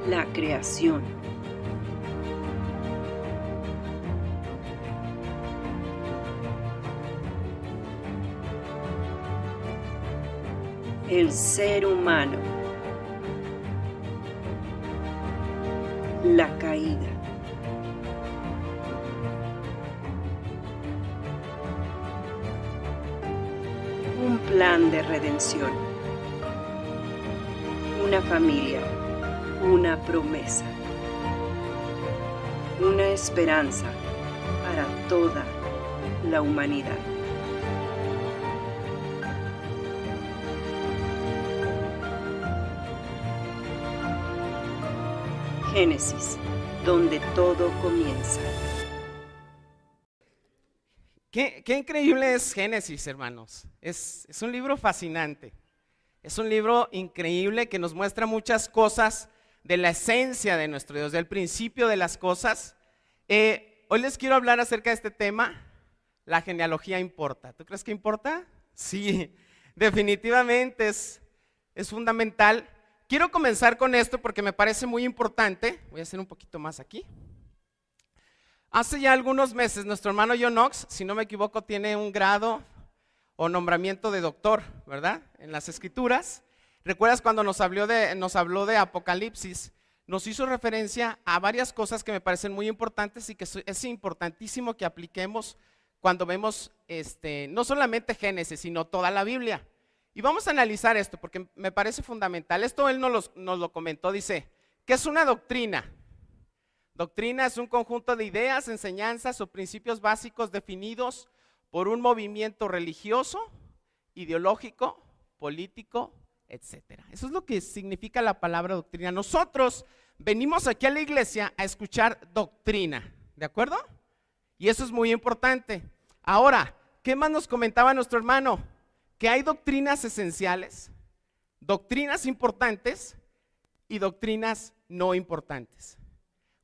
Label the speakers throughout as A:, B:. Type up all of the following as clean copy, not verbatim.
A: la creación, el ser humano, la caída, un plan de redención, una familia, una promesa, una esperanza para toda la humanidad. Génesis, donde todo comienza.
B: Qué increíble es Génesis, hermanos. Es un libro fascinante. Es un libro increíble que nos muestra muchas cosas de la esencia de nuestro Dios, del principio de las cosas. Hoy les quiero hablar acerca de este tema. La genealogía importa. ¿Tú crees que importa? Sí, definitivamente es fundamental. Quiero comenzar con esto porque me parece muy importante. Voy a hacer un poquito más aquí. Hace ya algunos meses, nuestro hermano John Knox, si no me equivoco, tiene un grado o nombramiento de doctor, ¿verdad? En las escrituras. ¿Recuerdas cuando nos habló de Apocalipsis? Nos hizo referencia a varias cosas que me parecen muy importantes y que es importantísimo que apliquemos cuando vemos no solamente Génesis, sino toda la Biblia. Y vamos a analizar esto porque me parece fundamental. Esto él nos lo comentó, dice, ¿qué es una doctrina? Doctrina es un conjunto de ideas, enseñanzas o principios básicos definidos por un movimiento religioso, ideológico, político, etcétera. Eso es lo que significa la palabra doctrina. Nosotros venimos aquí a la iglesia a escuchar doctrina, ¿de acuerdo? Y eso es muy importante. Ahora, ¿qué más nos comentaba nuestro hermano? Que hay doctrinas esenciales, doctrinas importantes y doctrinas no importantes.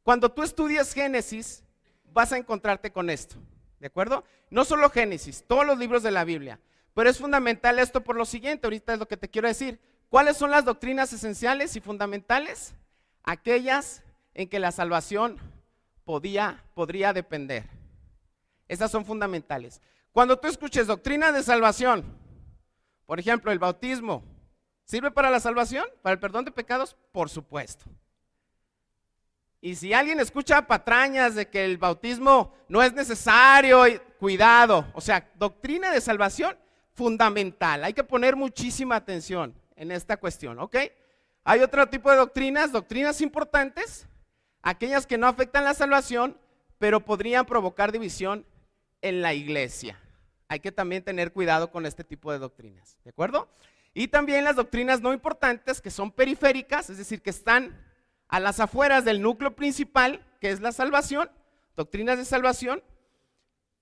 B: Cuando tú estudias Génesis, vas a encontrarte con esto, ¿de acuerdo? No solo Génesis, todos los libros de la Biblia. Pero es fundamental esto por lo siguiente, ahorita es lo que te quiero decir. ¿Cuáles son las doctrinas esenciales y fundamentales? Aquellas en que la salvación podría depender. Esas son fundamentales. Cuando tú escuches doctrina de salvación, por ejemplo, el bautismo, ¿sirve para la salvación? ¿Para el perdón de pecados? Por supuesto. Y si alguien escucha patrañas de que el bautismo no es necesario, cuidado. O sea, doctrina de salvación fundamental. Hay que poner muchísima atención en esta cuestión, ¿ok? Hay otro tipo de doctrinas importantes, aquellas que no afectan la salvación, pero podrían provocar división en la iglesia. Hay que también tener cuidado con este tipo de doctrinas, ¿de acuerdo? Y también las doctrinas no importantes, que son periféricas, es decir, que están a las afueras del núcleo principal, que es la salvación, doctrinas de salvación,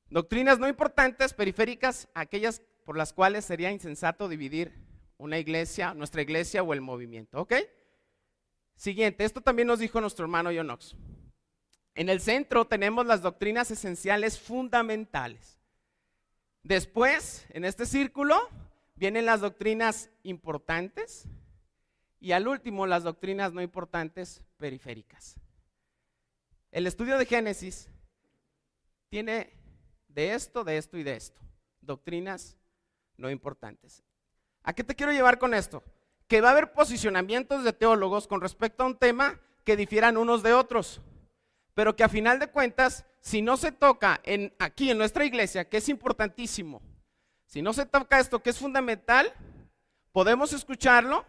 B: doctrinas no importantes, periféricas, aquellas por las cuales sería insensato dividir una iglesia, nuestra iglesia o el movimiento, ¿ok? Siguiente, esto también nos dijo nuestro hermano John Knox. En el centro tenemos las doctrinas esenciales fundamentales. Después, en este círculo, vienen las doctrinas importantes y al último, las doctrinas no importantes periféricas. El estudio de Génesis tiene de esto y de esto. Doctrinas no importantes. ¿A qué te quiero llevar con esto? Que va a haber posicionamientos de teólogos con respecto a un tema que difieran unos de otros, pero que a final de cuentas, si no se toca aquí en nuestra iglesia, que es importantísimo, si no se toca esto que es fundamental, podemos escucharlo,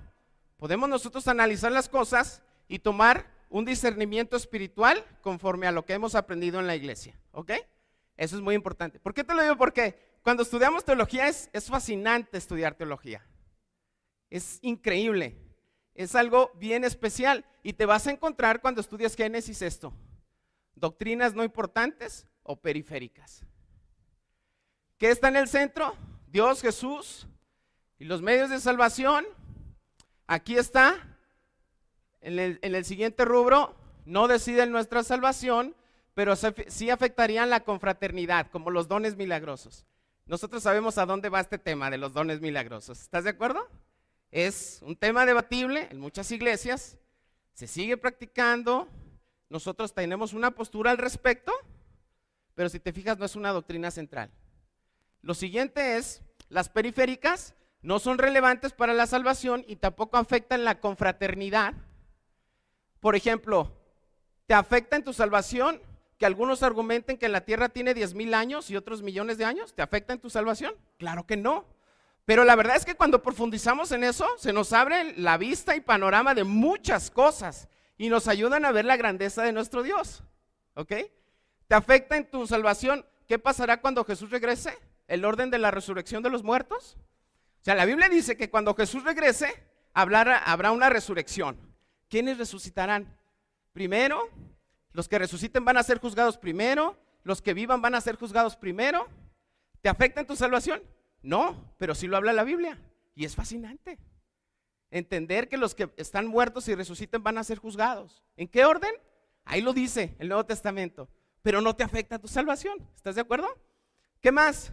B: podemos nosotros analizar las cosas y tomar un discernimiento espiritual conforme a lo que hemos aprendido en la iglesia, ¿ok? Eso es muy importante. ¿Por qué te lo digo? Porque cuando estudiamos teología es fascinante estudiar teología. Es increíble, es algo bien especial y te vas a encontrar cuando estudias Génesis esto. Doctrinas no importantes o periféricas. ¿Qué está en el centro? Dios, Jesús y los medios de salvación. Aquí está, en el siguiente rubro, no deciden nuestra salvación, pero sí afectarían la confraternidad, como los dones milagrosos. Nosotros sabemos a dónde va este tema de los dones milagrosos. ¿Estás de acuerdo? Es un tema debatible en muchas iglesias, se sigue practicando, nosotros tenemos una postura al respecto, pero si te fijas no es una doctrina central. Lo siguiente es, las periféricas no son relevantes para la salvación y tampoco afectan la confraternidad. Por ejemplo, ¿te afecta en tu salvación que algunos argumenten que la tierra tiene 10,000 años y otros millones de años? ¿Te afecta en tu salvación? Claro que no. Pero la verdad es que cuando profundizamos en eso, se nos abre la vista y panorama de muchas cosas y nos ayudan a ver la grandeza de nuestro Dios. ¿Ok? ¿Te afecta en tu salvación? ¿Qué pasará cuando Jesús regrese? ¿El orden de la resurrección de los muertos? O sea, la Biblia dice que cuando Jesús regrese, habrá una resurrección. ¿Quiénes resucitarán? Primero, los que resuciten van a ser juzgados primero, los que vivan van a ser juzgados primero. ¿Te afecta en tu salvación? No, pero sí lo habla la Biblia y es fascinante. Entender que los que están muertos y resuciten van a ser juzgados. ¿En qué orden? Ahí lo dice el Nuevo Testamento, pero no te afecta tu salvación. ¿Estás de acuerdo? ¿Qué más?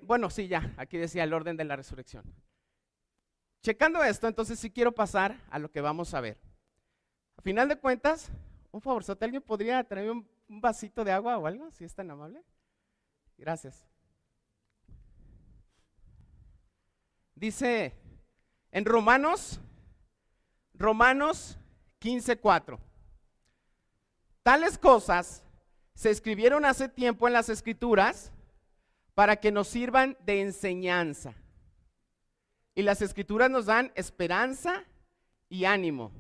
B: Bueno, sí, ya, aquí decía el orden de la resurrección. Checando esto, entonces sí quiero pasar a lo que vamos a ver. A final de cuentas, un favorzote, ¿alguien podría traerme un vasito de agua o algo? Si es tan amable. Gracias. Dice en Romanos 15:4. Tales cosas se escribieron hace tiempo en las Escrituras para que nos sirvan de enseñanza. Y las Escrituras nos dan esperanza y ánimo.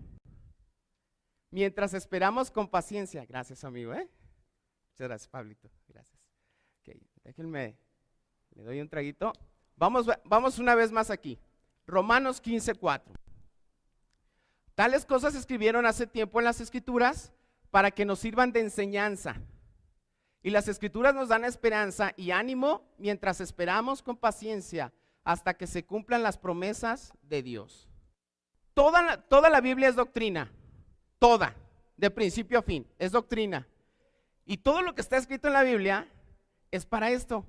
B: Mientras esperamos con paciencia. Gracias, amigo. Muchas gracias, Pablito. Gracias. Okay, déjenme, le doy un traguito. Vamos una vez más aquí. Romanos 15:4. Tales cosas se escribieron hace tiempo en las Escrituras para que nos sirvan de enseñanza. Y las Escrituras nos dan esperanza y ánimo mientras esperamos con paciencia hasta que se cumplan las promesas de Dios. Toda la Biblia es doctrina. Toda, de principio a fin, es doctrina. Y todo lo que está escrito en la Biblia es para esto,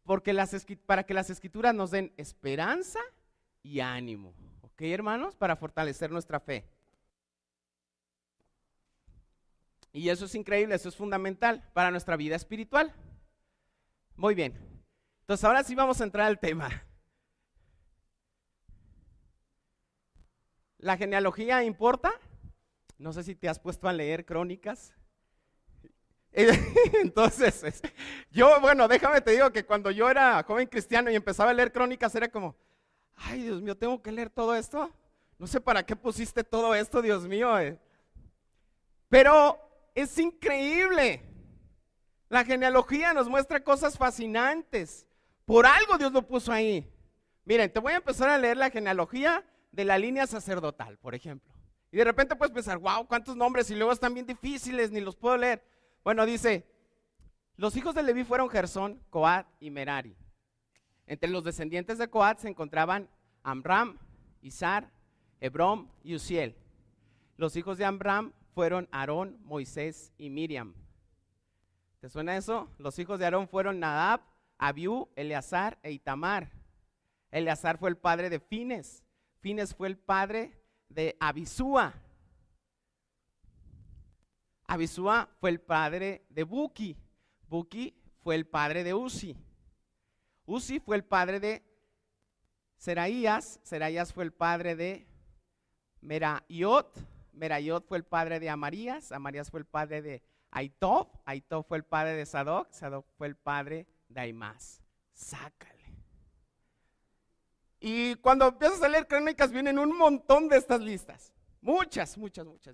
B: para que las Escrituras nos den esperanza y ánimo. ¿Ok, hermanos? Para fortalecer nuestra fe. Y eso es increíble, eso es fundamental para nuestra vida espiritual. Muy bien. Entonces ahora sí vamos a entrar al tema. ¿La genealogía importa? No sé si te has puesto a leer crónicas. Entonces, déjame te digo que cuando yo era joven cristiano y empezaba a leer crónicas era como, ay, Dios mío, ¿tengo que leer todo esto? No sé para qué pusiste todo esto, Dios mío. Pero es increíble. La genealogía nos muestra cosas fascinantes. Por algo Dios lo puso ahí. Miren, te voy a empezar a leer la genealogía de la línea sacerdotal, por ejemplo. Y de repente puedes pensar, wow, cuántos nombres, y luego están bien difíciles, ni los puedo leer. Bueno, dice, los hijos de Leví fueron Gersón, Coat y Merari. Entre los descendientes de Coat se encontraban Amram, Izhar, Hebrón y Uziel. Los hijos de Amram fueron Aarón, Moisés y Miriam. ¿Te suena eso? Los hijos de Aarón fueron Nadab, Abiú, Eleazar e Itamar. Eleazar fue el padre de Fines. Fines fue el padre de Abisúa. Abisúa fue el padre de Buki. Buki fue el padre de Uzi. Uzi fue el padre de Seraías. Seraías fue el padre de Meraiot. Meraiot fue el padre de Amarías. Amarías fue el padre de Aitob. Aitob fue el padre de Sadoc. Sadoc fue el padre de Aimás. Sácale. Y cuando empiezas a leer crónicas vienen un montón de estas listas. Muchas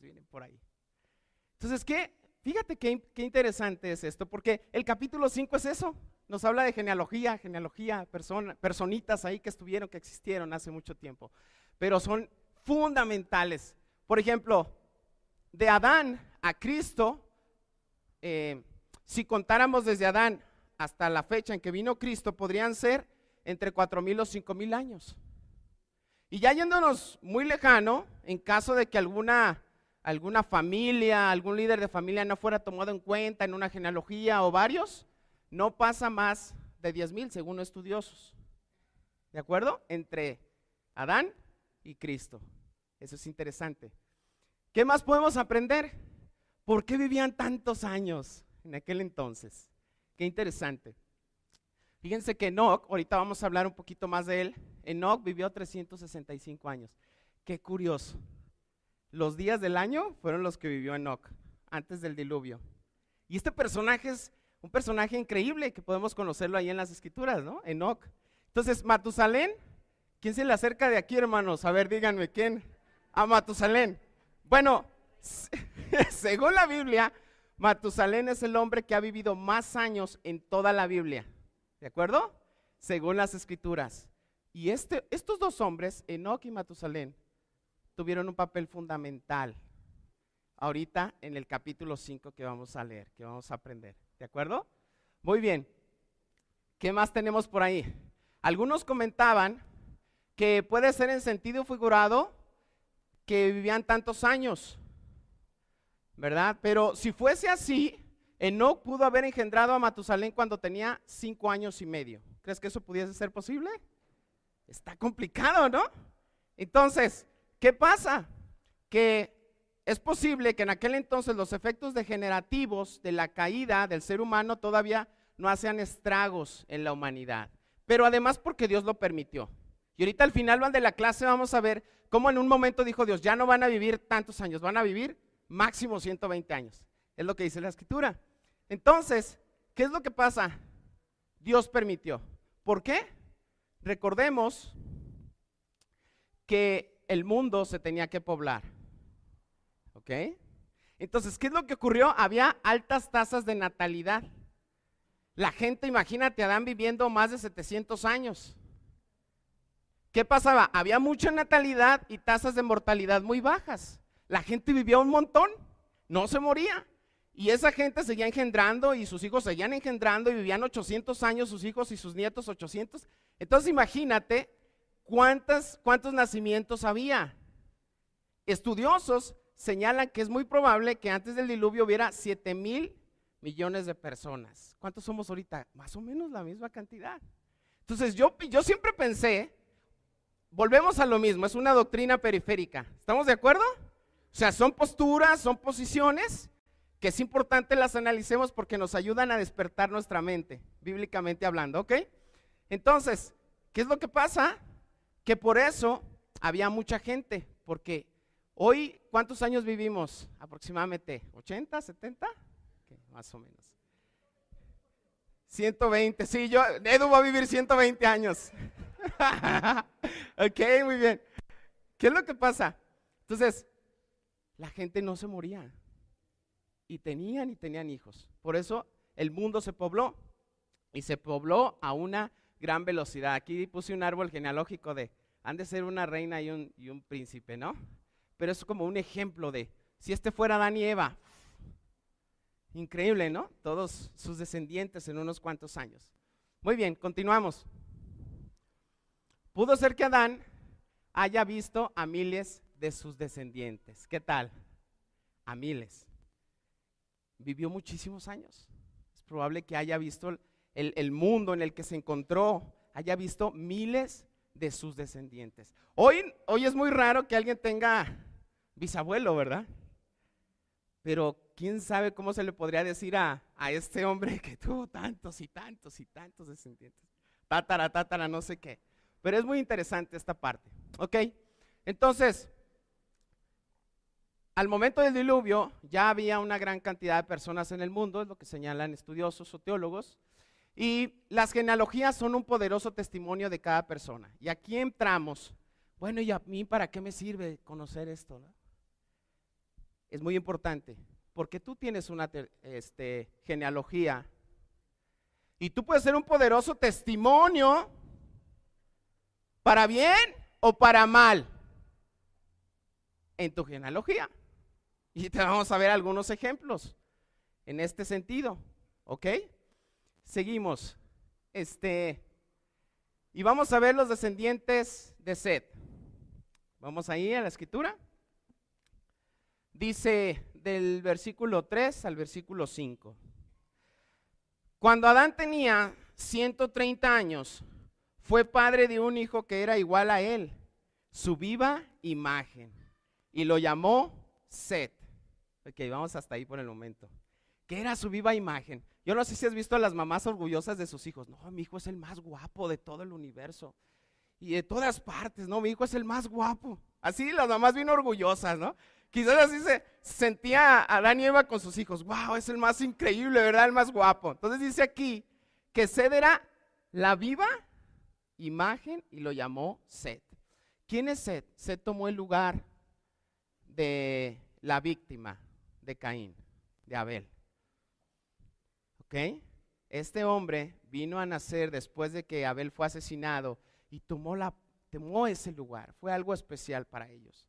B: vienen por ahí. Entonces, fíjate qué interesante es esto, porque el capítulo 5 es eso. Nos habla de genealogía, personitas ahí que estuvieron, que existieron hace mucho tiempo. Pero son fundamentales. Por ejemplo, de Adán a Cristo, si contáramos desde Adán hasta la fecha en que vino Cristo, podrían ser entre 4,000 o 5,000 años. Y ya yéndonos muy lejano, en caso de que alguna familia, algún líder de familia no fuera tomado en cuenta en una genealogía o varios, no pasa más de 10,000 según estudiosos. ¿De acuerdo? Entre Adán y Cristo. Eso es interesante. ¿Qué más podemos aprender? ¿Por qué vivían tantos años en aquel entonces? Qué interesante. Fíjense que Enoc, ahorita vamos a hablar un poquito más de él. Enoc vivió 365 años. Qué curioso. Los días del año fueron los que vivió Enoc, antes del diluvio. Y este personaje es un personaje increíble que podemos conocerlo ahí en las escrituras, ¿no? Enoc. Entonces, Matusalén, ¿quién se le acerca de aquí, hermanos? A ver, díganme, ¿quién? A Matusalén. Bueno, según la Biblia, Matusalén es el hombre que ha vivido más años en toda la Biblia. ¿De acuerdo? Según las escrituras. Y estos dos hombres, Enoc y Matusalén, tuvieron un papel fundamental ahorita en el capítulo 5 que vamos a leer, que vamos a aprender. ¿De acuerdo? Muy bien. ¿Qué más tenemos por ahí? Algunos comentaban que puede ser en sentido figurado que vivían tantos años, ¿verdad? Pero si fuese así, Enoc pudo haber engendrado a Matusalén cuando tenía 5 años y medio. ¿Crees que eso pudiese ser posible? Está complicado, ¿no? Entonces, ¿qué pasa? Que es posible que en aquel entonces los efectos degenerativos de la caída del ser humano todavía no hacían estragos en la humanidad, pero además porque Dios lo permitió. Y ahorita al final de la clase vamos a ver cómo en un momento dijo Dios, ya no van a vivir tantos años, van a vivir máximo 120 años. Es lo que dice la escritura. Entonces, ¿qué es lo que pasa? Dios permitió. ¿Por qué? Recordemos que el mundo se tenía que poblar. ¿Ok? Entonces, ¿qué es lo que ocurrió? Había altas tasas de natalidad. La gente, imagínate, Adán viviendo más de 700 años. ¿Qué pasaba? Había mucha natalidad y tasas de mortalidad muy bajas. La gente vivía un montón, no se moría. Y esa gente seguía engendrando y sus hijos seguían engendrando y vivían 800 años sus hijos y sus nietos 800. Entonces imagínate cuántos nacimientos había. Estudiosos señalan que es muy probable que antes del diluvio hubiera 7,000 millones de personas. ¿Cuántos somos ahorita? Más o menos la misma cantidad. Entonces yo siempre pensé, volvemos a lo mismo, es una doctrina periférica. ¿Estamos de acuerdo? O sea, son posturas, son posiciones que es importante las analicemos porque nos ayudan a despertar nuestra mente, bíblicamente hablando, ¿ok? Entonces, ¿qué es lo que pasa? Que por eso había mucha gente, porque hoy, ¿cuántos años vivimos? Aproximadamente, ¿80, 70? Okay, más o menos. 120, sí, Edu va a vivir 120 años. Ok, muy bien. ¿Qué es lo que pasa? Entonces, la gente no se moría. Y tenían hijos. Por eso el mundo se pobló. Y se pobló a una gran velocidad. Aquí puse un árbol genealógico han de ser una reina y un príncipe, ¿no? Pero es como un ejemplo de, si este fuera Adán y Eva, increíble, ¿no? Todos sus descendientes en unos cuantos años. Muy bien, continuamos. Pudo ser que Adán haya visto a miles de sus descendientes. ¿Qué tal? A miles. Vivió muchísimos años. Es probable que haya visto el mundo en el que se encontró, haya visto miles de sus descendientes. Hoy es muy raro que alguien tenga bisabuelo, ¿verdad? Pero quién sabe cómo se le podría decir a este hombre que tuvo tantos y tantos y tantos descendientes. Tátara, no sé qué. Pero es muy interesante esta parte. ¿Ok? Entonces, al momento del diluvio ya había una gran cantidad de personas en el mundo, es lo que señalan estudiosos o teólogos, y las genealogías son un poderoso testimonio de cada persona. Y aquí entramos, bueno, ¿y a mí para qué me sirve conocer esto, no? Es muy importante, porque tú tienes una genealogía, y tú puedes ser un poderoso testimonio, para bien o para mal, en tu genealogía. Y te vamos a ver algunos ejemplos en este sentido, ¿ok? Seguimos. Y vamos a ver los descendientes de Set. Vamos ahí a la escritura. Dice del versículo 3 al versículo 5. Cuando Adán tenía 130 años, fue padre de un hijo que era igual a él, su viva imagen. y lo llamó Set. Ok, vamos hasta ahí por el momento. Que era su viva imagen. Yo no sé si has visto a las mamás orgullosas de sus hijos. No, mi hijo es el más guapo de todo el universo. Y de todas partes, no, mi hijo es el más guapo. Así las mamás bien orgullosas, ¿no? Quizás así se sentía Adán y Eva con sus hijos. Wow, es el más increíble, ¿verdad? El más guapo. Entonces dice aquí que Set era la viva imagen y lo llamó Set. ¿Quién es Set? Set tomó el lugar de la víctima de Caín, de Abel. ¿Ok? Este hombre vino a nacer después de que Abel fue asesinado y tomó ese lugar. Fue algo especial para ellos.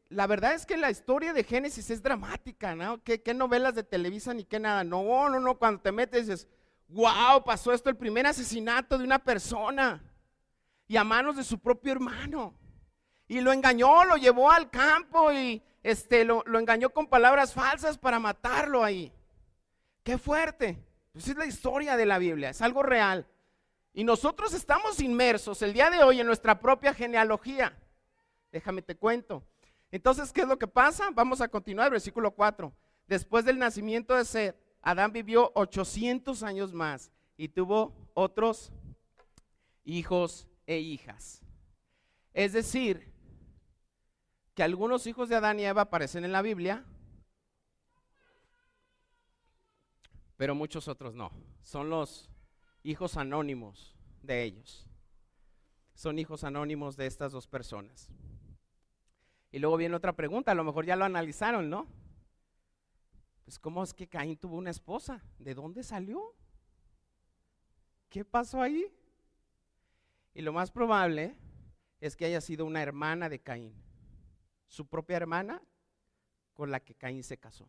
B: La verdad es que la historia de Génesis es dramática, ¿no? ¿Qué novelas de Televisa ni qué nada? No, cuando te metes dices, wow, pasó esto, el primer asesinato de una persona y a manos de su propio hermano. Y lo engañó, lo llevó al campo y lo engañó con palabras falsas para matarlo ahí. ¡Qué fuerte! Pues es la historia de la Biblia, es algo real. Y nosotros estamos inmersos el día de hoy en nuestra propia genealogía. Déjame te cuento. Entonces, ¿qué es lo que pasa? Vamos a continuar, versículo 4. Después del nacimiento de Set, Adán vivió 800 años más y tuvo otros hijos e hijas. Es decir, que algunos hijos de Adán y Eva aparecen en la Biblia, pero muchos otros no. Son los hijos anónimos de ellos. Son hijos anónimos de estas dos personas. Y luego viene otra pregunta, a lo mejor ya lo analizaron, ¿no? Pues ¿cómo es que Caín tuvo una esposa? ¿De dónde salió? ¿Qué pasó ahí? Y lo más probable es que haya sido una hermana de Caín, su propia hermana con la que Caín se casó.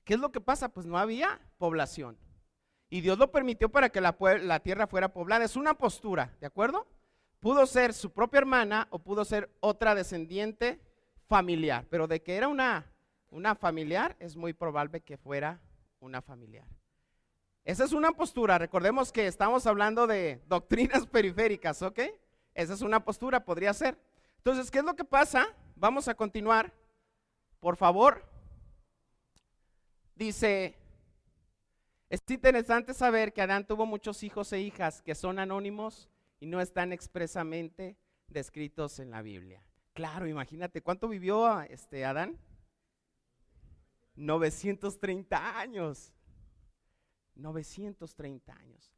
B: ¿Qué es lo que pasa? Pues no había población. Y Dios lo permitió para que la tierra fuera poblada. Es una postura, ¿de acuerdo? Pudo ser su propia hermana o pudo ser otra descendiente familiar. Pero de que era una familiar, es muy probable que fuera una familiar. Esa es una postura. Recordemos que estamos hablando de doctrinas periféricas, ¿ok? Esa es una postura, podría ser. Entonces, ¿qué es lo que pasa? Vamos a continuar. Por favor. Dice, es interesante saber que Adán tuvo muchos hijos e hijas que son anónimos y no están expresamente descritos en la Biblia. Claro, imagínate, ¿cuánto vivió Adán? 930 años. 930 años.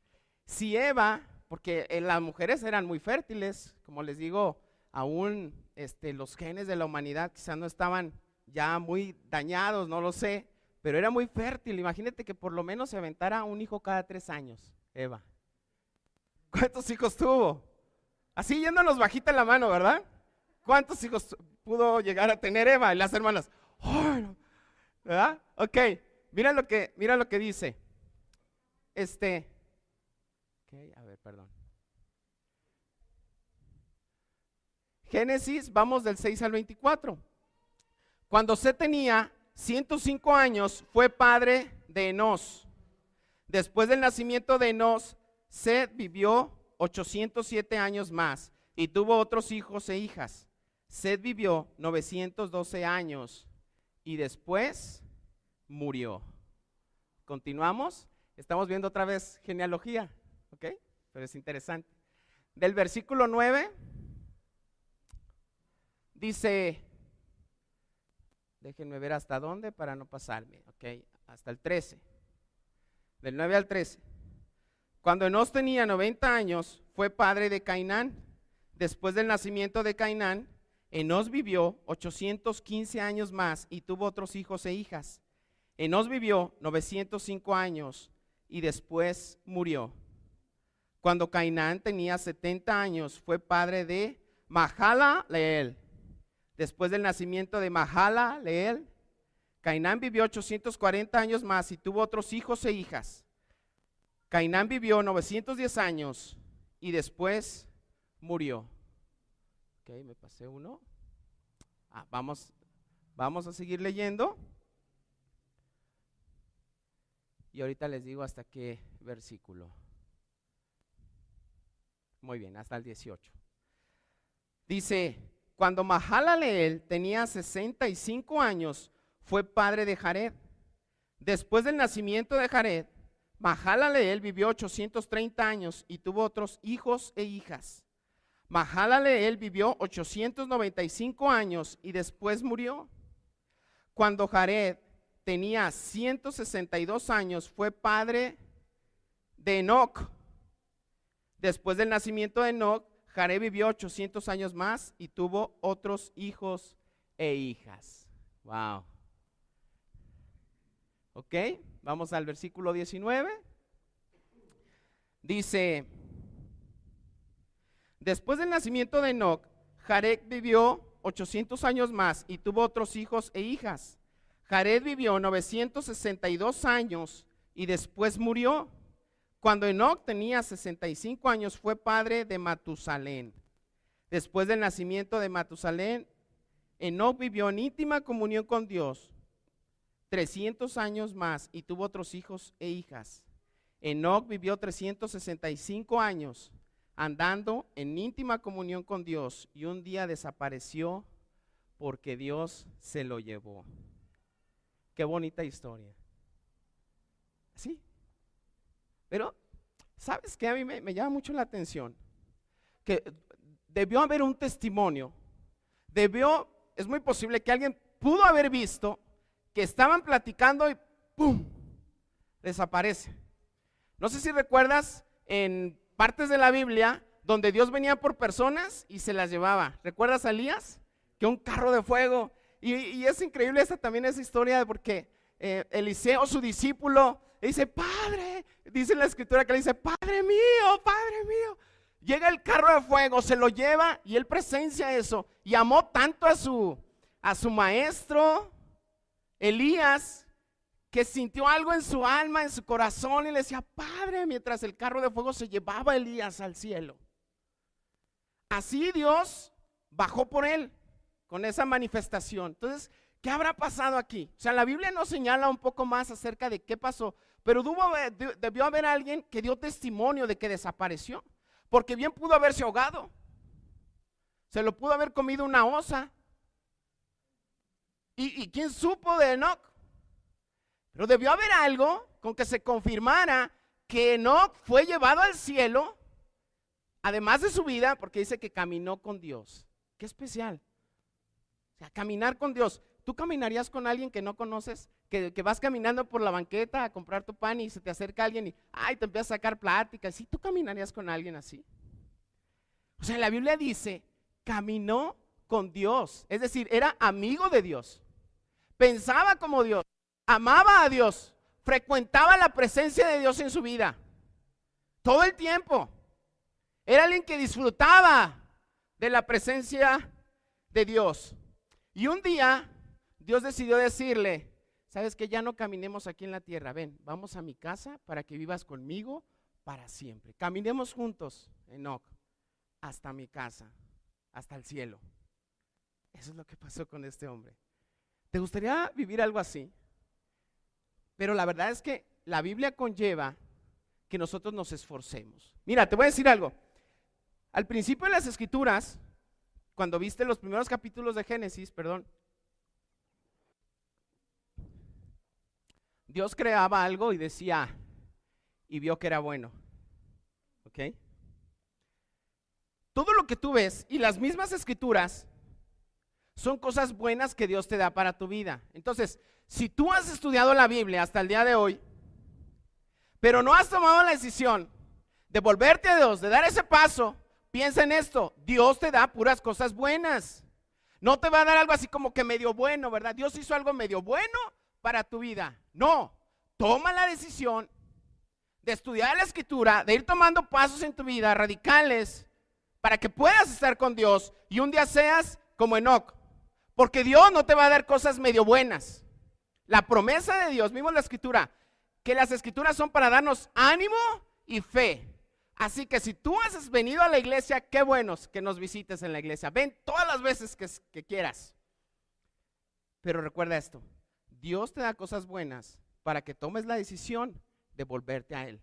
B: Si Eva, porque las mujeres eran muy fértiles, como les digo, aún los genes de la humanidad quizás no estaban ya muy dañados, no lo sé, pero era muy fértil. Imagínate que por lo menos se aventara un hijo cada 3 años, Eva. ¿Cuántos hijos tuvo? Así yéndonos bajita la mano, ¿verdad? ¿Cuántos hijos pudo llegar a tener Eva? Y las hermanas, ¡oh, no! ¿Verdad? Ok, mira lo que dice. Okay, a ver, perdón. Génesis, vamos del 6 al 24. Cuando Set tenía 105 años, fue padre de Enós. Después del nacimiento de Enós, Set vivió 807 años más y tuvo otros hijos e hijas. Set vivió 912 años y después murió. Continuamos. Estamos viendo otra vez genealogía, ¿ok? Pero es interesante. Del versículo 9 dice, déjenme ver hasta dónde para no pasarme, ¿ok? Hasta el 13. Del 9 al 13. Cuando Enós tenía 90 años, fue padre de Cainán. Después del nacimiento de Cainán, Enós vivió 815 años más y tuvo otros hijos e hijas. Enós vivió 905 años y después murió. Cuando Cainán tenía 70 años, fue padre de Mahalaleel. Después del nacimiento de Mahalaleel, Cainán vivió 840 años más y tuvo otros hijos e hijas. Cainán vivió 910 años y después murió. Ok, me pasé uno. Vamos a seguir leyendo. Y ahorita les digo hasta qué versículo. Muy bien, hasta el 18. Dice, Cuando Mahalaleel tenía 65 años, fue padre de Jared. Después del nacimiento de Jared, Mahalaleel vivió 830 años y tuvo otros hijos e hijas. Mahalaleel vivió 895 años y después murió. Cuando Jared tenía 162 años, fue padre de Enoc. Después del nacimiento de Enoc, Jared vivió 800 años más y tuvo otros hijos e hijas. Wow. Ok, vamos al versículo 19. Dice: después del nacimiento de Enoc, Jared vivió 800 años más y tuvo otros hijos e hijas. Jared vivió 962 años y después murió. Cuando Enoc tenía 65 años, fue padre de Matusalén. Después del nacimiento de Matusalén, Enoc vivió en íntima comunión con Dios 300 años más y tuvo otros hijos e hijas. Enoc vivió 365 años andando en íntima comunión con Dios y un día desapareció porque Dios se lo llevó. Qué bonita historia. ¿Sí? Pero, ¿sabes qué? A mí me llama mucho la atención que debió haber un testimonio. Es muy posible que alguien pudo haber visto que estaban platicando y ¡pum!, desaparece. No sé si recuerdas en partes de la Biblia donde Dios venía por personas y se las llevaba. ¿Recuerdas a Elías? Que un carro de fuego. Y es increíble también esa historia porque Eliseo, su discípulo, le dice: Padre, dice en la escritura que le dice: Padre mío, Padre mío. Llega el carro de fuego, se lo lleva y él presencia eso. Y amó tanto a su maestro Elías, que sintió algo en su alma, en su corazón, y le decía: Padre, mientras el carro de fuego se llevaba a Elías al cielo. Así Dios bajó por él con esa manifestación. Entonces, ¿qué habrá pasado aquí? O sea, la Biblia nos señala un poco más acerca de qué pasó, pero debió haber alguien que dio testimonio de que desapareció, porque bien pudo haberse ahogado, se lo pudo haber comido una osa. ¿Y quién supo de Enoc? Pero debió haber algo con que se confirmara que Enoc fue llevado al cielo, además de su vida, porque dice que caminó con Dios. Qué especial. O sea, caminar con Dios. ¿Tú caminarías con alguien que no conoces? Que vas caminando por la banqueta a comprar tu pan y se te acerca alguien y te empieza a sacar pláticas. ¿Sí? ¿Tú caminarías con alguien así? O sea, la Biblia dice, caminó con Dios. Es decir, era amigo de Dios. Pensaba como Dios. Amaba a Dios, frecuentaba la presencia de Dios en su vida, todo el tiempo. Era alguien que disfrutaba de la presencia de Dios. Y un día, Dios decidió decirle: ¿sabes qué? Ya no caminemos aquí en la tierra, ven, vamos a mi casa para que vivas conmigo para siempre. Caminemos juntos, Enoc, hasta mi casa, hasta el cielo. Eso es lo que pasó con este hombre. ¿Te gustaría vivir algo así? Pero la verdad es que la Biblia conlleva que nosotros nos esforcemos. Mira, te voy a decir algo. Al principio de las Escrituras, cuando viste los primeros capítulos de Génesis, Dios creaba algo y decía, y vio que era bueno. ¿Ok? Todo lo que tú ves y las mismas Escrituras son cosas buenas que Dios te da para tu vida. Entonces, si tú has estudiado la Biblia hasta el día de hoy, pero no has tomado la decisión de volverte a Dios, de dar ese paso, piensa en esto: Dios te da puras cosas buenas. No te va a dar algo así como que medio bueno, ¿verdad? Dios hizo algo medio bueno para tu vida. No, toma la decisión de estudiar la Escritura, de ir tomando pasos en tu vida radicales para que puedas estar con Dios y un día seas como Enoc. Porque Dios no te va a dar cosas medio buenas. La promesa de Dios, vimos la Escritura, que las Escrituras son para darnos ánimo y fe. Así que si tú has venido a la iglesia, qué bueno que nos visites en la iglesia. Ven todas las veces que quieras. Pero recuerda esto: Dios te da cosas buenas para que tomes la decisión de volverte a Él.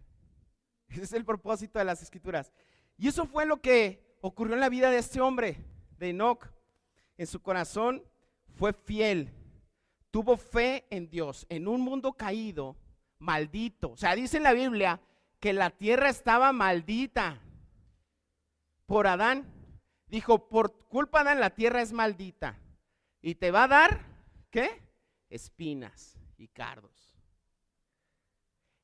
B: Ese es el propósito de las Escrituras. Y eso fue lo que ocurrió en la vida de este hombre, de Enoc. en su corazón fue fiel, tuvo fe en Dios, en un mundo caído, maldito. O sea, dice en la Biblia que la tierra estaba maldita por Adán. Dijo, por culpa de Adán la tierra es maldita y te va a dar, ¿qué? Espinas y cardos.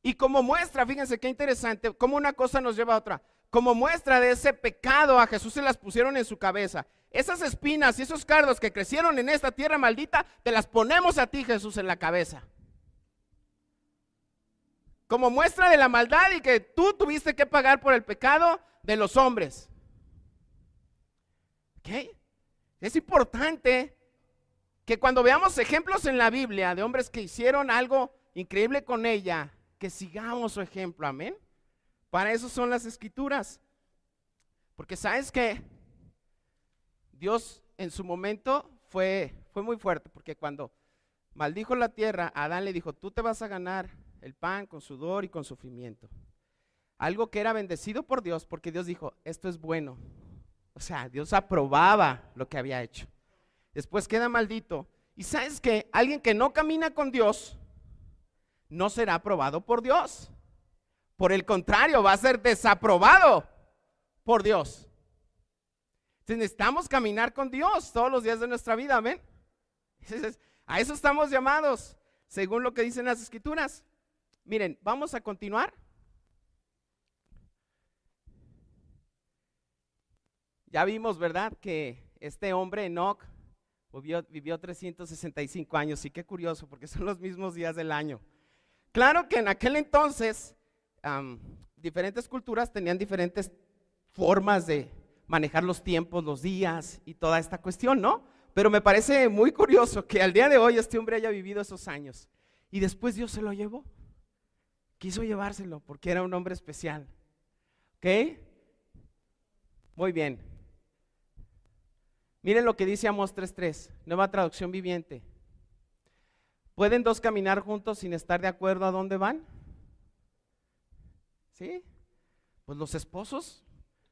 B: Y como muestra, fíjense qué interesante, cómo una cosa nos lleva a otra. Como muestra de ese pecado, a Jesús se las pusieron en su cabeza. Esas espinas y esos cardos que crecieron en esta tierra maldita, te las ponemos a ti, Jesús, en la cabeza. Como muestra de la maldad y que tú tuviste que pagar por el pecado de los hombres. ¿Ok? Es importante que cuando veamos ejemplos en la Biblia de hombres que hicieron algo increíble con ella, que sigamos su ejemplo, amén. Para eso son las escrituras. Porque sabes que Dios en su momento fue muy fuerte, porque cuando maldijo la tierra, Adán le dijo, tú te vas a ganar el pan con sudor y con sufrimiento. Algo que era bendecido por Dios, porque Dios dijo, esto es bueno. O sea, Dios aprobaba lo que había hecho. Después queda maldito. Y sabes que alguien que no camina con Dios no será aprobado por Dios. Por el contrario, va a ser desaprobado por Dios. Entonces necesitamos caminar con Dios todos los días de nuestra vida, amén. A eso estamos llamados, según lo que dicen las escrituras. Miren, vamos a continuar. Ya vimos, ¿verdad? Que este hombre, Enoc, vivió 365 años. Y qué curioso, porque son los mismos días del año. Claro que en aquel entonces, diferentes culturas tenían diferentes formas de manejar los tiempos, los días y toda esta cuestión, ¿no? Pero me parece muy curioso que al día de hoy este hombre haya vivido esos años. Y después Dios se lo llevó. Quiso llevárselo porque era un hombre especial. ¿Ok? Muy bien. Miren lo que dice Amós 3:3, nueva traducción viviente. ¿Pueden dos caminar juntos sin estar de acuerdo a dónde van? ¿Sí? Pues los esposos,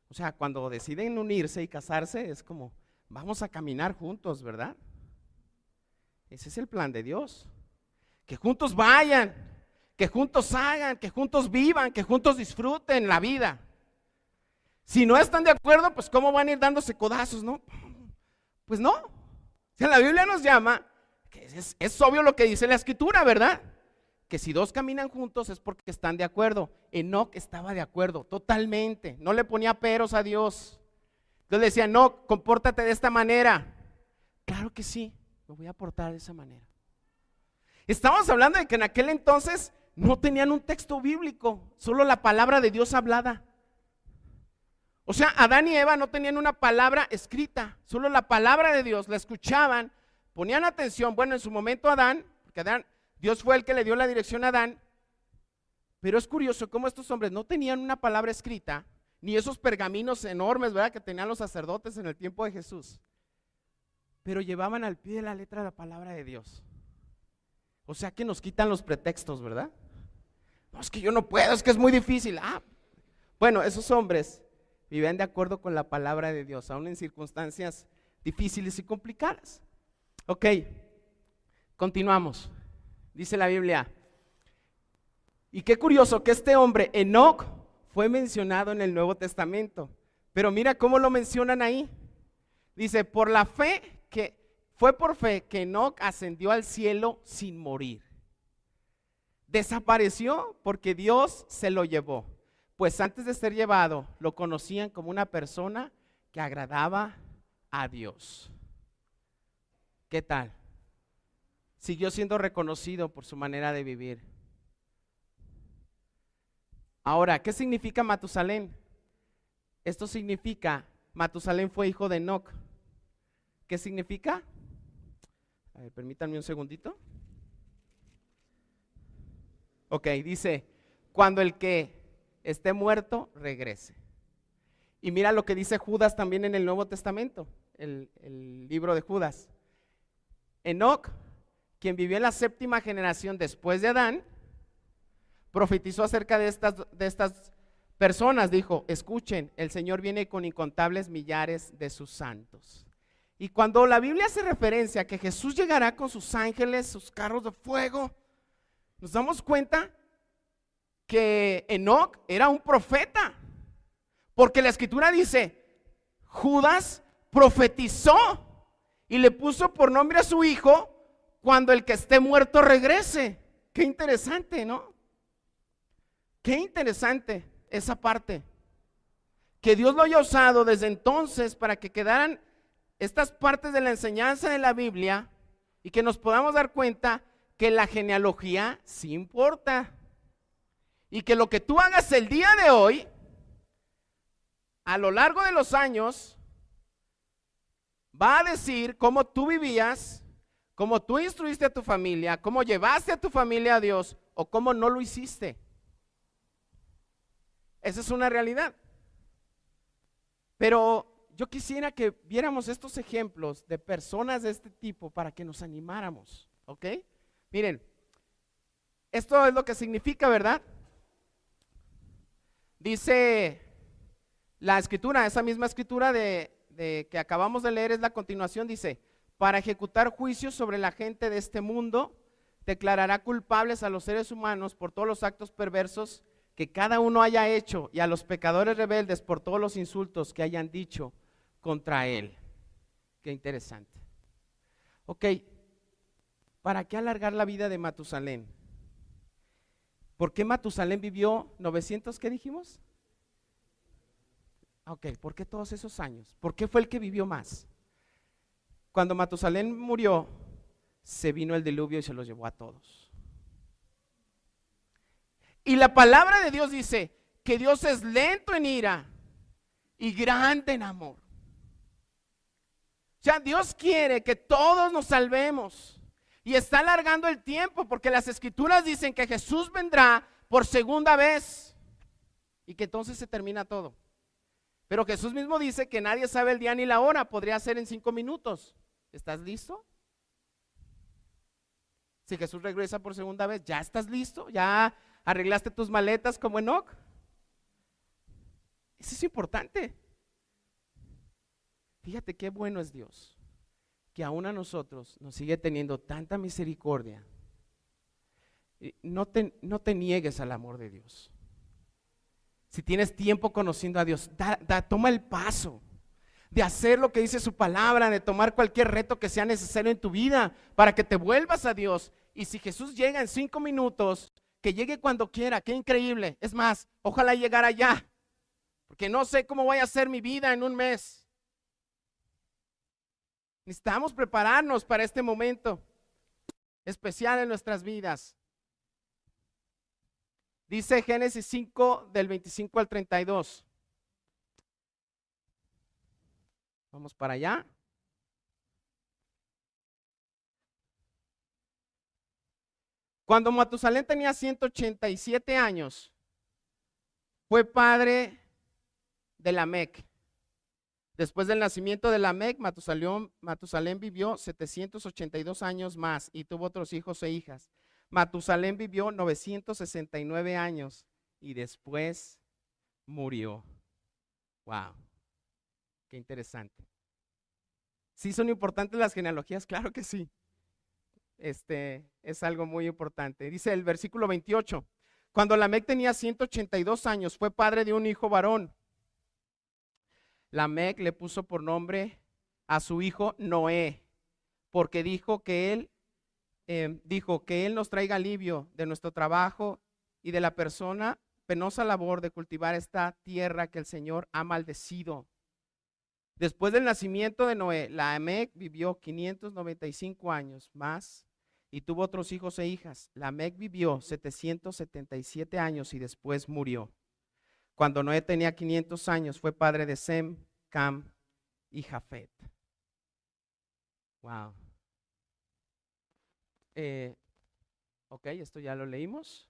B: o sea, cuando deciden unirse y casarse, es como, vamos a caminar juntos, ¿verdad? Ese es el plan de Dios. Que juntos vayan, que juntos hagan, que juntos vivan, que juntos disfruten la vida. Si no están de acuerdo, pues ¿cómo van a ir dándose codazos, no? Pues no. O sea, la Biblia nos llama, que es obvio lo que dice la escritura, ¿verdad? Que si dos caminan juntos es porque están de acuerdo. Enoc estaba de acuerdo, totalmente. No le ponía peros a Dios. Entonces le decía, no, compórtate de esta manera. Claro que sí, me voy a portar de esa manera. Estamos hablando de que en aquel entonces no tenían un texto bíblico, solo la palabra de Dios hablada. O sea, Adán y Eva no tenían una palabra escrita, solo la palabra de Dios, la escuchaban, ponían atención. Bueno, en su momento Adán, porque Dios fue el que le dio la dirección a Adán, pero es curioso cómo estos hombres no tenían una palabra escrita, ni esos pergaminos enormes, ¿verdad?, que tenían los sacerdotes en el tiempo de Jesús, pero llevaban al pie de la letra la palabra de Dios. O sea que nos quitan los pretextos, ¿verdad? No, es que yo no puedo, es que es muy difícil. Bueno, esos hombres vivían de acuerdo con la palabra de Dios, aún en circunstancias difíciles y complicadas. Ok, continuamos. Dice la Biblia, y qué curioso que este hombre, Enoc, fue mencionado en el Nuevo Testamento, pero mira cómo lo mencionan ahí. Dice, fue por fe que Enoc ascendió al cielo sin morir. Desapareció porque Dios se lo llevó, pues antes de ser llevado lo conocían como una persona que agradaba a Dios. ¿Qué tal? Siguió siendo reconocido por su manera de vivir. Ahora, ¿qué significa Matusalén? Esto significa, Matusalén fue hijo de Enoc. ¿Qué significa? A ver, permítanme un segundito. Ok, dice, cuando el que esté muerto, regrese. Y mira lo que dice Judas también en el Nuevo Testamento, el libro de Judas. Enoc, quien vivió en la 7ª generación después de Adán, profetizó acerca de estas personas, dijo, escuchen, el Señor viene con incontables millares de sus santos. Y cuando la Biblia hace referencia a que Jesús llegará con sus ángeles, sus carros de fuego, nos damos cuenta que Enoc era un profeta, porque la escritura dice, Judas profetizó y le puso por nombre a su hijo cuando el que esté muerto regrese. Qué interesante, ¿no? Qué interesante esa parte. Que Dios lo haya usado desde entonces para que quedaran estas partes de la enseñanza de la Biblia y que nos podamos dar cuenta que la genealogía sí importa. Y que lo que tú hagas el día de hoy, a lo largo de los años, va a decir cómo tú vivías, cómo tú instruiste a tu familia, cómo llevaste a tu familia a Dios o cómo no lo hiciste. Esa es una realidad. Pero yo quisiera que viéramos estos ejemplos de personas de este tipo para que nos animáramos, ¿ok? Miren, esto es lo que significa, ¿verdad? Dice la escritura, esa misma escritura de que acabamos de leer es la continuación, dice, para ejecutar juicios sobre la gente de este mundo, declarará culpables a los seres humanos por todos los actos perversos que cada uno haya hecho y a los pecadores rebeldes por todos los insultos que hayan dicho contra él. Qué interesante. Ok, ¿para qué alargar la vida de Matusalén? ¿Por qué Matusalén vivió 900, qué dijimos? Ok, ¿por qué todos esos años? ¿Por qué fue el que vivió más? Cuando Matusalén murió, se vino el diluvio y se los llevó a todos. Y la palabra de Dios dice que Dios es lento en ira y grande en amor. O sea, Dios quiere que todos nos salvemos y está alargando el tiempo porque las escrituras dicen que Jesús vendrá por segunda vez y que entonces se termina todo. Pero Jesús mismo dice que nadie sabe el día ni la hora, podría ser en 5 minutos. ¿Estás listo? Si Jesús regresa por segunda vez, ¿ya estás listo? ¿Ya arreglaste tus maletas como Enoc? Eso es importante. Fíjate qué bueno es Dios, que aún a nosotros nos sigue teniendo tanta misericordia. No te niegues al amor de Dios. Si tienes tiempo conociendo a Dios, toma el paso de hacer lo que dice su palabra, de tomar cualquier reto que sea necesario en tu vida para que te vuelvas a Dios. Y si Jesús llega en 5 minutos, que llegue cuando quiera, qué increíble. Es más, ojalá llegara ya, porque no sé cómo voy a hacer mi vida en un mes. Necesitamos prepararnos para este momento especial en nuestras vidas. Dice Génesis 5 del 25 al 32. Vamos para allá. Cuando Matusalén tenía 187 años, fue padre de Lamec. Después del nacimiento de Lamec, Matusalén vivió 782 años más y tuvo otros hijos e hijas. Matusalén vivió 969 años y después murió. Wow, qué interesante. ¿Sí son importantes las genealogías? Claro que sí. Es algo muy importante. Dice el versículo 28, cuando Lamec tenía 182 años, fue padre de un hijo varón. Lamec le puso por nombre a su hijo Noé, porque dijo que él nos traiga alivio de nuestro trabajo y de la penosa labor de cultivar esta tierra que el Señor ha maldecido. Después del nacimiento de Noé, Lamec vivió 595 años más y tuvo otros hijos e hijas. Lamec vivió 777 años y después murió. Cuando Noé tenía 500 años, fue padre de Sem, Cam y Jafet. Wow. Ok, esto ya lo leímos.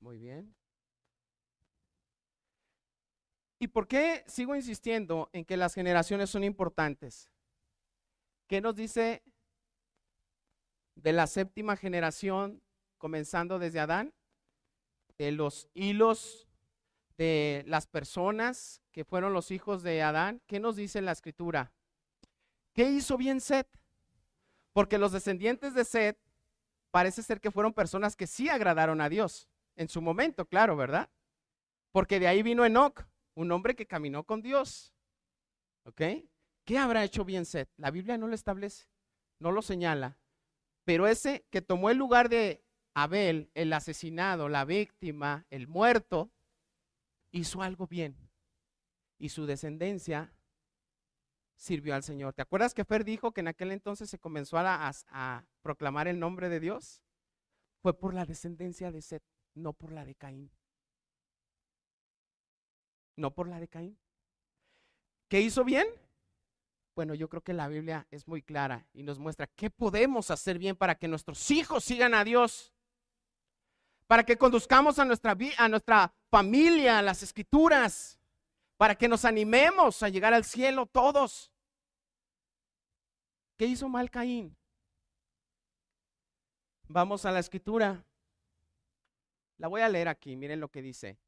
B: Muy bien. ¿Y por qué sigo insistiendo en que las generaciones son importantes? ¿Qué nos dice de la séptima generación, comenzando desde Adán? De los hilos de las personas que fueron los hijos de Adán, ¿qué nos dice la escritura? ¿Qué hizo bien Set? Porque los descendientes de Set parece ser que fueron personas que sí agradaron a Dios en su momento, claro, ¿verdad? Porque de ahí vino Enoc, un hombre que caminó con Dios. ¿Ok? ¿Qué habrá hecho bien Set? La Biblia no lo establece, no lo señala. Pero ese que tomó el lugar de Abel, el asesinado, la víctima, el muerto, hizo algo bien. Y su descendencia sirvió al Señor. ¿Te acuerdas que Fer dijo que en aquel entonces se comenzó a proclamar el nombre de Dios? Fue por la descendencia de Set, no por la de Caín. No por la de Caín. ¿Qué hizo bien? Bueno, yo creo que la Biblia es muy clara y nos muestra qué podemos hacer bien para que nuestros hijos sigan a Dios, para que conduzcamos a nuestra familia, a las escrituras, para que nos animemos a llegar al cielo todos. ¿Qué hizo mal Caín? Vamos a la escritura. La voy a leer aquí, miren lo que dice.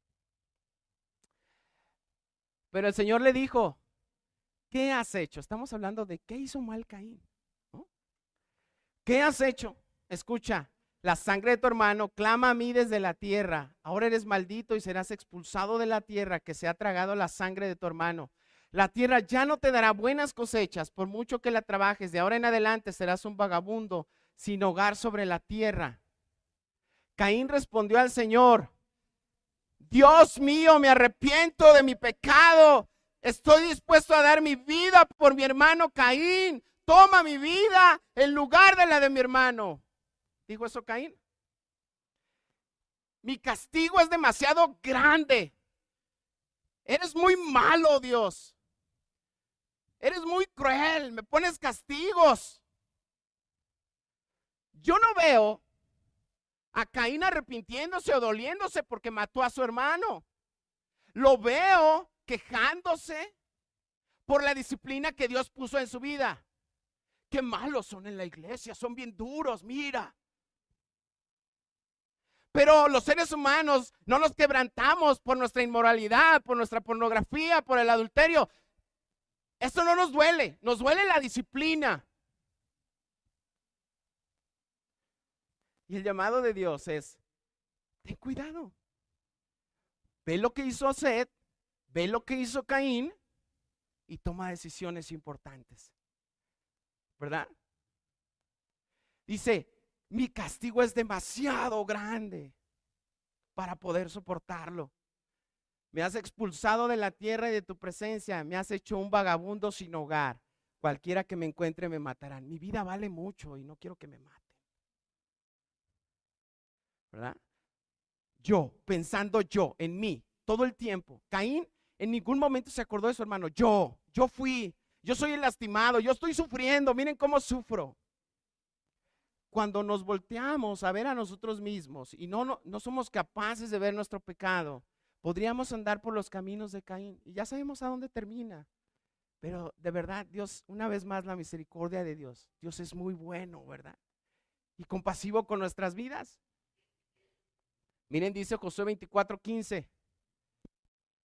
B: Pero el Señor le dijo, ¿qué has hecho? Estamos hablando de qué hizo mal Caín, ¿no? ¿Qué has hecho? Escucha, la sangre de tu hermano clama a mí desde la tierra. Ahora eres maldito y serás expulsado de la tierra que se ha tragado la sangre de tu hermano. La tierra ya no te dará buenas cosechas, por mucho que la trabajes. De ahora en adelante serás un vagabundo sin hogar sobre la tierra. Caín respondió al Señor, Dios mío, me arrepiento de mi pecado. Estoy dispuesto a dar mi vida por mi hermano Caín. Toma mi vida en lugar de la de mi hermano. ¿Dijo eso Caín? Mi castigo es demasiado grande. Eres muy malo, Dios. Eres muy cruel. Me pones castigos. Yo no veo a Caín arrepintiéndose o doliéndose porque mató a su hermano. Lo veo quejándose por la disciplina que Dios puso en su vida. Qué malos son en la iglesia, son bien duros, mira. Pero los seres humanos no nos quebrantamos por nuestra inmoralidad, por nuestra pornografía, por el adulterio. Eso no nos duele la disciplina. Y el llamado de Dios es, ten cuidado. Ve lo que hizo Set, ve lo que hizo Caín y toma decisiones importantes. ¿Verdad? Dice, mi castigo es demasiado grande para poder soportarlo. Me has expulsado de la tierra y de tu presencia, me has hecho un vagabundo sin hogar. Cualquiera que me encuentre me matarán. Mi vida vale mucho y no quiero que me maten. ¿Verdad? Yo, pensando yo, en mí, todo el tiempo. Caín en ningún momento se acordó de su hermano. Yo fui, yo soy el lastimado, yo estoy sufriendo, miren cómo sufro. Cuando nos volteamos a ver a nosotros mismos y no somos capaces de ver nuestro pecado, podríamos andar por los caminos de Caín y ya sabemos a dónde termina. Pero de verdad, Dios, una vez más la misericordia de Dios. Dios es muy bueno, ¿verdad? Y compasivo con nuestras vidas. Miren, dice Josué 24:15.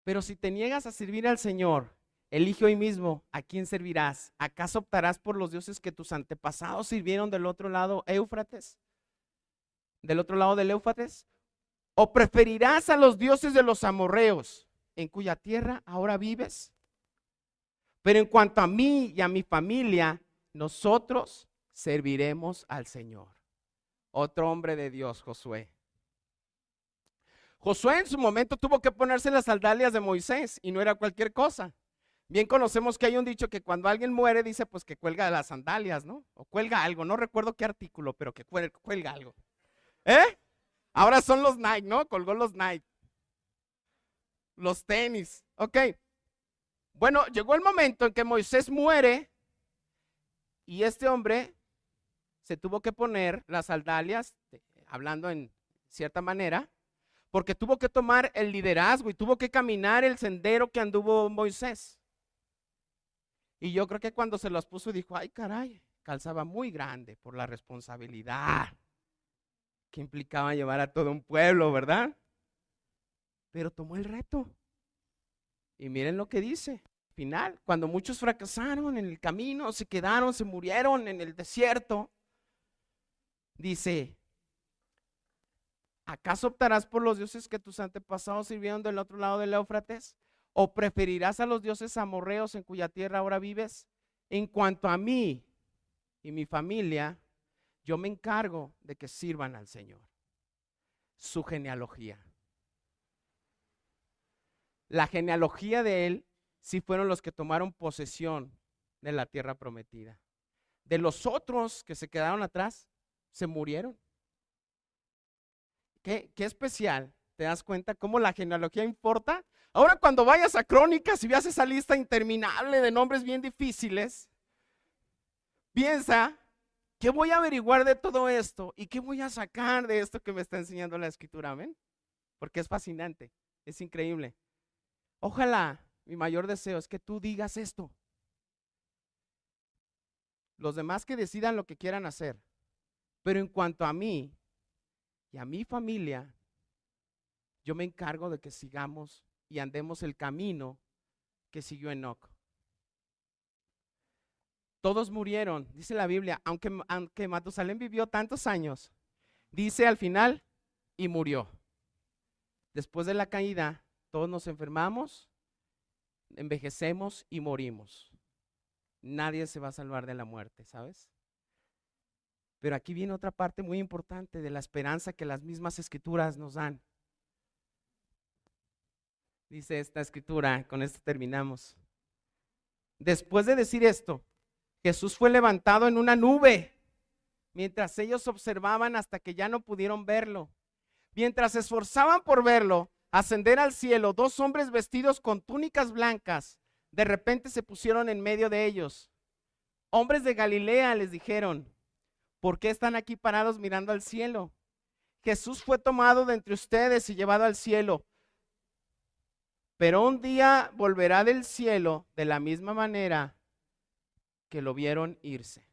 B: Pero si te niegas a servir al Señor, elige hoy mismo a quién servirás. ¿Acaso optarás por los dioses que tus antepasados sirvieron del otro lado Éufrates? ¿Del otro lado del Éufrates? ¿O preferirás a los dioses de los amorreos, en cuya tierra ahora vives? Pero en cuanto a mí y a mi familia, nosotros serviremos al Señor. Otro hombre de Dios, Josué. Josué en su momento tuvo que ponerse las sandalias de Moisés y no era cualquier cosa. Bien conocemos que hay un dicho que cuando alguien muere dice pues que cuelga las sandalias, ¿no? O cuelga algo, no recuerdo qué artículo, pero que cuelga algo. Ahora son los Nike, ¿no? Colgó los Nike. Los tenis, ok. Bueno, llegó el momento en que Moisés muere y este hombre se tuvo que poner las sandalias, hablando en cierta manera, porque tuvo que tomar el liderazgo y tuvo que caminar el sendero que anduvo Moisés. Y yo creo que cuando se los puso dijo, ay caray, calzaba muy grande por la responsabilidad que implicaba llevar a todo un pueblo, ¿verdad? pero tomó el reto. Y miren lo que dice, final, cuando muchos fracasaron en el camino, se quedaron, se murieron en el desierto, dice, ¿acaso optarás por los dioses que tus antepasados sirvieron del otro lado del Éufrates? ¿O preferirás a los dioses amorreos en cuya tierra ahora vives? En cuanto a mí y mi familia, yo me encargo de que sirvan al Señor. Su genealogía. La genealogía de él sí fueron los que tomaron posesión de la tierra prometida. De los otros que se quedaron atrás, se murieron. Qué especial, ¿te das cuenta cómo la genealogía importa? Ahora cuando vayas a Crónicas y veas esa lista interminable de nombres bien difíciles, piensa, ¿qué voy a averiguar de todo esto? ¿Y qué voy a sacar de esto que me está enseñando la Escritura? ¿Amén? Porque es fascinante, es increíble. Ojalá, mi mayor deseo es que tú digas esto. Los demás que decidan lo que quieran hacer. Pero en cuanto a mí y a mi familia, yo me encargo de que sigamos y andemos el camino que siguió Enoc. Todos murieron, dice la Biblia, aunque Matusalén vivió tantos años, dice al final, y murió. Después de la caída, todos nos enfermamos, envejecemos y morimos. Nadie se va a salvar de la muerte, ¿sabes? Pero aquí viene otra parte muy importante de la esperanza que las mismas escrituras nos dan. Dice esta escritura, con esto terminamos. Después de decir esto, Jesús fue levantado en una nube, mientras ellos observaban hasta que ya no pudieron verlo. Mientras se esforzaban por verlo, ascender al cielo, 2 hombres vestidos con túnicas blancas, de repente se pusieron en medio de ellos. Hombres de Galilea, les dijeron, ¿por qué están aquí parados mirando al cielo? Jesús fue tomado de entre ustedes y llevado al cielo, pero un día volverá del cielo de la misma manera que lo vieron irse,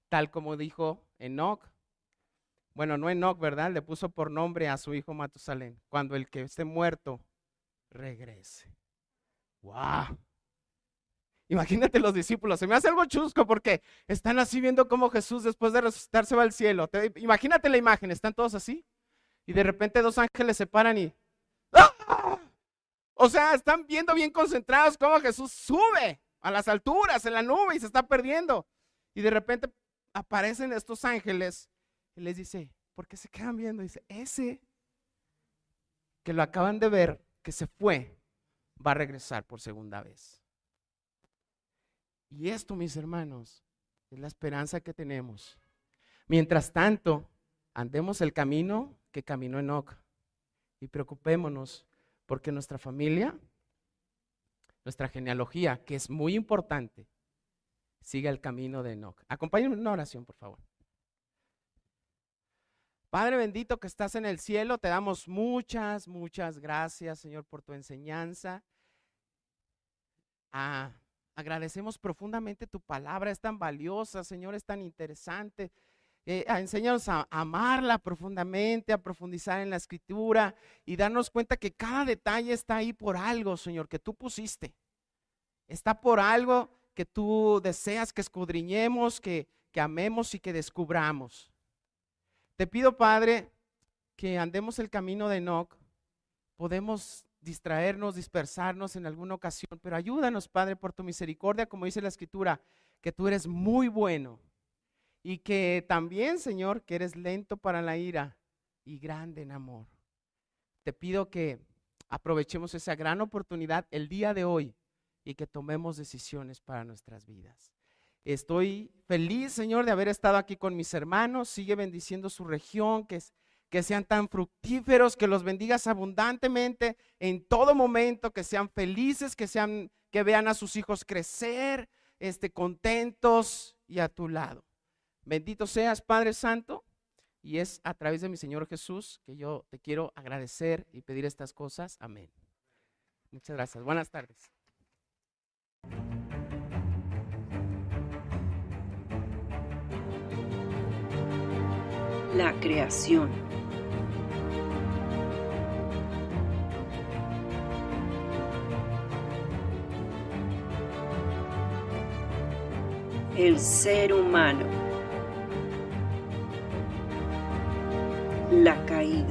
B: tal como dijo Enoc. Bueno, no Enoc, ¿verdad? Le puso por nombre a su hijo Matusalén, cuando el que esté muerto regrese. ¡Wow! Imagínate los discípulos, se me hace algo chusco porque están así viendo cómo Jesús después de resucitar se va al cielo. Imagínate la imagen, están todos así y de repente 2 ángeles se paran y ¡ah! O sea, están viendo bien concentrados cómo Jesús sube a las alturas en la nube y se está perdiendo. Y de repente aparecen estos ángeles y les dice, ¿por qué se quedan viendo? Dice, ese que lo acaban de ver, que se fue, va a regresar por segunda vez. Y esto, mis hermanos, es la esperanza que tenemos. Mientras tanto, andemos el camino que caminó Enoc y preocupémonos porque nuestra familia, nuestra genealogía, que es muy importante, siga el camino de Enoc. Acompáñenme en una oración, por favor. Padre bendito que estás en el cielo, te damos muchas gracias, Señor, por tu enseñanza. Agradecemos profundamente tu palabra, es tan valiosa, Señor, es tan interesante. Enséñanos a amarla profundamente, a profundizar en la escritura y darnos cuenta que cada detalle está ahí por algo, Señor, que tú pusiste. Está por algo que tú deseas que escudriñemos, que amemos y que descubramos. Te pido, Padre, que andemos el camino de Enoc. Podemos distraernos, dispersarnos en alguna ocasión, pero ayúdanos, Padre, por tu misericordia, como dice la Escritura, que tú eres muy bueno y que también, Señor, que eres lento para la ira y grande en amor. Te pido que aprovechemos esa gran oportunidad el día de hoy y que tomemos decisiones para nuestras vidas. Estoy feliz, Señor, de haber estado aquí con mis hermanos. Sigue bendiciendo su región, que sean tan fructíferos, que los bendigas abundantemente en todo momento, que sean felices, que vean a sus hijos crecer, contentos y a tu lado. Bendito seas, Padre Santo, y es a través de mi Señor Jesús que yo te quiero agradecer y pedir estas cosas. Amén. Muchas gracias. Buenas tardes.
A: La creación. el ser humano, la caída,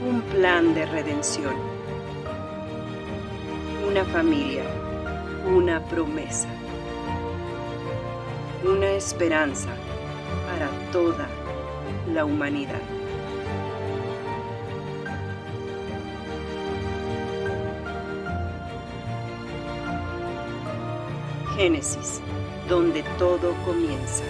A: un plan de redención, una familia, una promesa, una esperanza para toda la humanidad. Génesis, donde todo comienza.